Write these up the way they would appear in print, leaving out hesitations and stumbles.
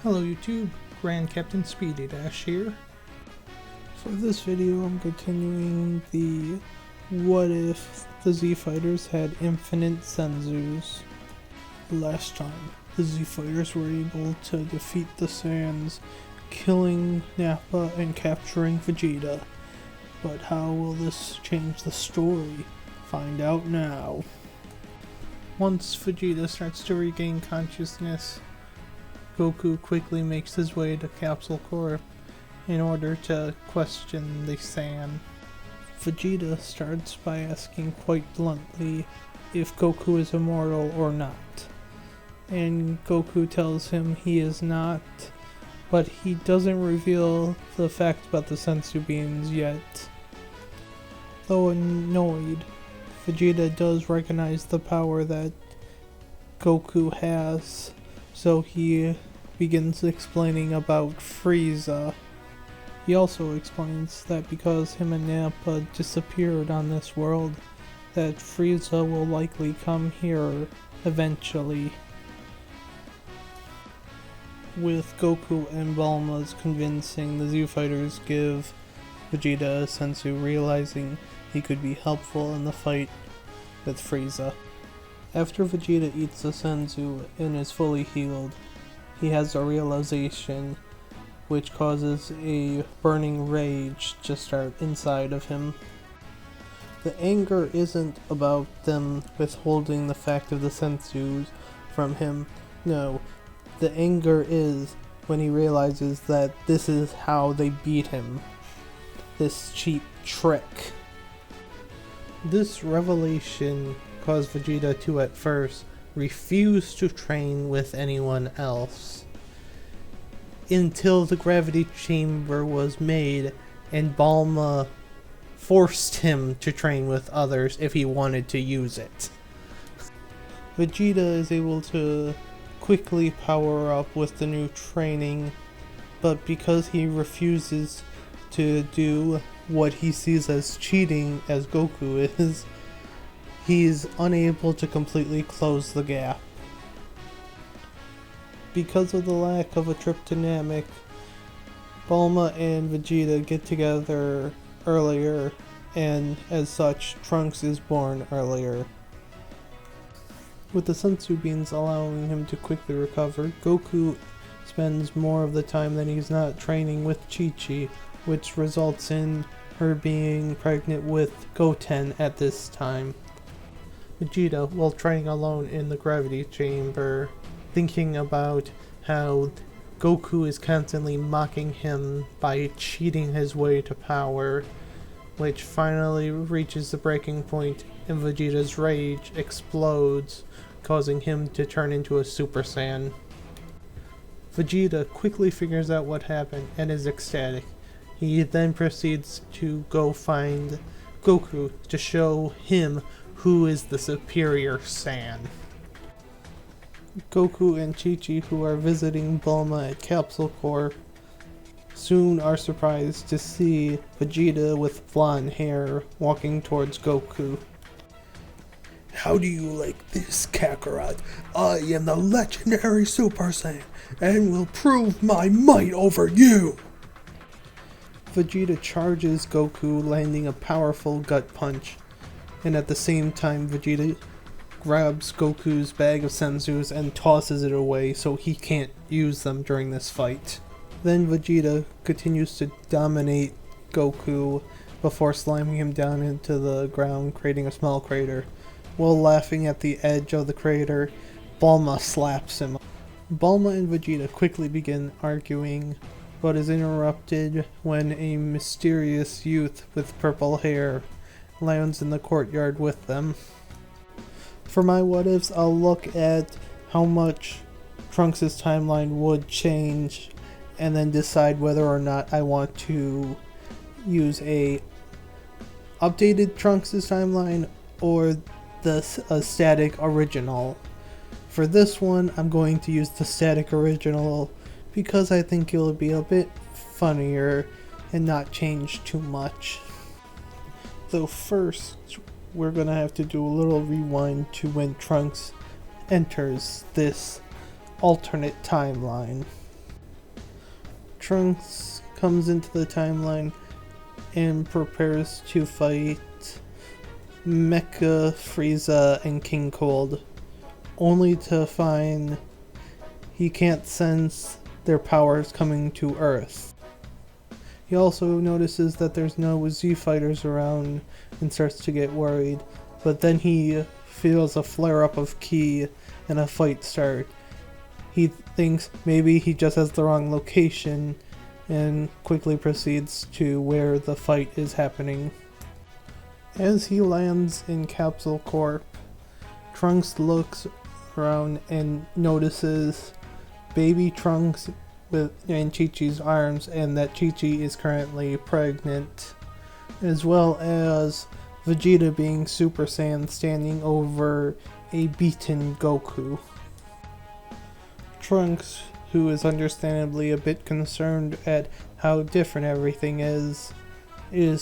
Hello YouTube, Grand Captain Speedy Dash here. For this video I'm continuing the what if the Z Fighters had infinite Senzus. Last time, the Z Fighters were able to defeat the Saiyans, killing Nappa and capturing Vegeta. But how will this change the story? Find out now. Once Vegeta starts to regain consciousness, Goku quickly makes his way to Capsule Corp in order to question the Saiyan. Vegeta starts by asking quite bluntly if Goku is immortal or not. And Goku tells him he is not, but he doesn't reveal the fact about the sensu beans yet. Though annoyed, Vegeta does recognize the power that Goku has, so he begins explaining about Frieza. He also explains that because him and Nappa disappeared on this world, that Frieza will likely come here eventually. With Goku and Bulma's convincing, the Z Fighters give Vegeta a sensu, realizing he could be helpful in the fight with Frieza. After Vegeta eats the senzu and is fully healed, he has a realization which causes a burning rage to start inside of him. The anger isn't about them withholding the fact of the senzus from him. No, the anger is when he realizes that this is how they beat him. This cheap trick. This revelation caused Vegeta to at first refuse to train with anyone else until the gravity chamber was made and Bulma forced him to train with others if he wanted to use it. Vegeta is able to quickly power up with the new training, but because he refuses to do what he sees as cheating as Goku is, he's unable to completely close the gap. Because of the lack of a tryptonymic, Bulma and Vegeta get together earlier, and as such, Trunks is born earlier. With the sensu beans allowing him to quickly recover, Goku spends more of the time that he's not training with Chi-Chi, which results in her being pregnant with Goten at this time. Vegeta, while training alone in the gravity chamber, thinking about how Goku is constantly mocking him by cheating his way to power, which finally reaches the breaking point and Vegeta's rage explodes, causing him to turn into a Super Saiyan. Vegeta quickly figures out what happened and is ecstatic. He then proceeds to go find Goku to show him who is the superior Saiyan. Goku and Chi-Chi, who are visiting Bulma at Capsule Corp, soon are surprised to see Vegeta with blonde hair walking towards Goku. How do you like this, Kakarot? I am the legendary Super Saiyan and will prove my might over you! Vegeta charges Goku, landing a powerful gut punch, and at the same time Vegeta grabs Goku's bag of senzus and tosses it away so he can't use them during this fight. Then Vegeta continues to dominate Goku before slamming him down into the ground, creating a small crater. While laughing at the edge of the crater, Bulma slaps him. Bulma and Vegeta quickly begin arguing, but is interrupted when a mysterious youth with purple hair lands in the courtyard with them. For my what-ifs, I'll look at how much Trunks' timeline would change and then decide whether or not I want to use a updated Trunks' timeline or a static original. For this one, I'm going to use the static original because I think it'll be a bit funnier and not change too much. Though first, we're gonna have to do a little rewind to when Trunks enters this alternate timeline. Trunks comes into the timeline and prepares to fight Mecha, Frieza, and King Cold, only to find he can't sense their powers coming to Earth. He also notices that there's no Z fighters around and starts to get worried, but then he feels a flare-up of ki and a fight start. He thinks maybe he just has the wrong location and quickly proceeds to where the fight is happening. As he lands in Capsule Corp, Trunks looks around and notices baby Trunks in Chi-Chi's arms and that Chi-Chi is currently pregnant, as well as Vegeta being Super Saiyan standing over a beaten Goku. Trunks, who is understandably a bit concerned at how different everything is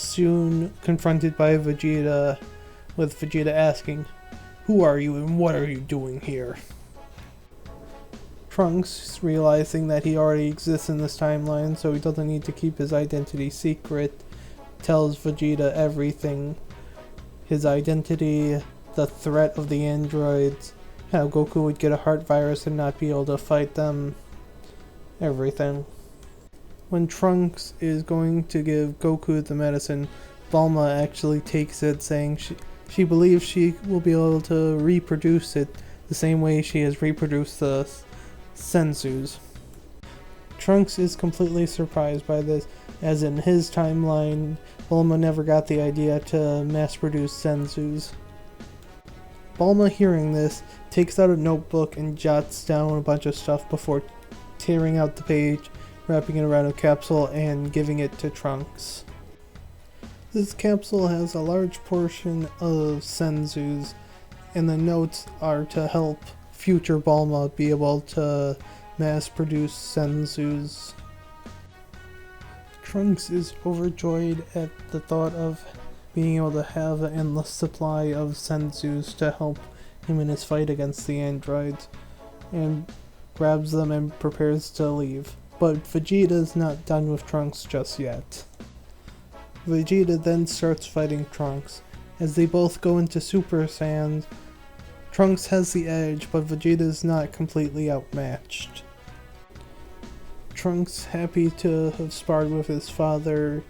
soon confronted by Vegeta, with Vegeta asking, "Who are you and what are you doing here?" Trunks, realizing that he already exists in this timeline so he doesn't need to keep his identity secret, tells Vegeta everything. His identity, the threat of the androids, how Goku would get a heart virus and not be able to fight them, everything. When Trunks is going to give Goku the medicine, Bulma actually takes it, saying she believes she will be able to reproduce it the same way she has reproduced the Senzus. Trunks is completely surprised by this, as in his timeline, Bulma never got the idea to mass-produce Senzus. Bulma, hearing this, takes out a notebook and jots down a bunch of stuff before tearing out the page, wrapping it around a capsule, and giving it to Trunks. This capsule has a large portion of Senzus, and the notes are to help future Bulma be able to mass-produce Senzus. Trunks is overjoyed at the thought of being able to have an endless supply of Senzus to help him in his fight against the androids, and grabs them and prepares to leave. But Vegeta's not done with Trunks just yet. Vegeta then starts fighting Trunks. As they both go into Super Saiyans, Trunks has the edge, but Vegeta is not completely outmatched. Trunks, happy to have sparred with his father,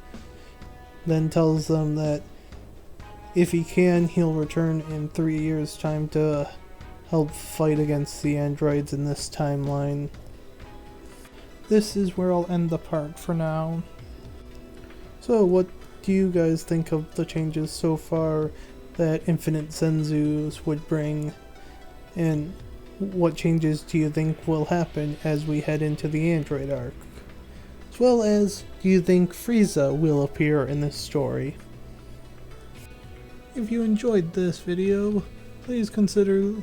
then tells them that if he can, he'll return in 3 years' time to help fight against the androids in this timeline. This is where I'll end the part for now. So what do you guys think of the changes so far that Infinite Senzus would bring, and what changes do you think will happen as we head into the android arc? As well as, do you think Frieza will appear in this story? If you enjoyed this video, please consider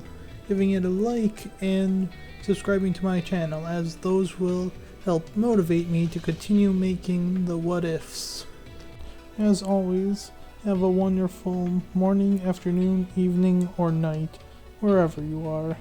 giving it a like and subscribing to my channel, as those will help motivate me to continue making the what ifs. As always, have a wonderful morning, afternoon, evening, or night, wherever you are.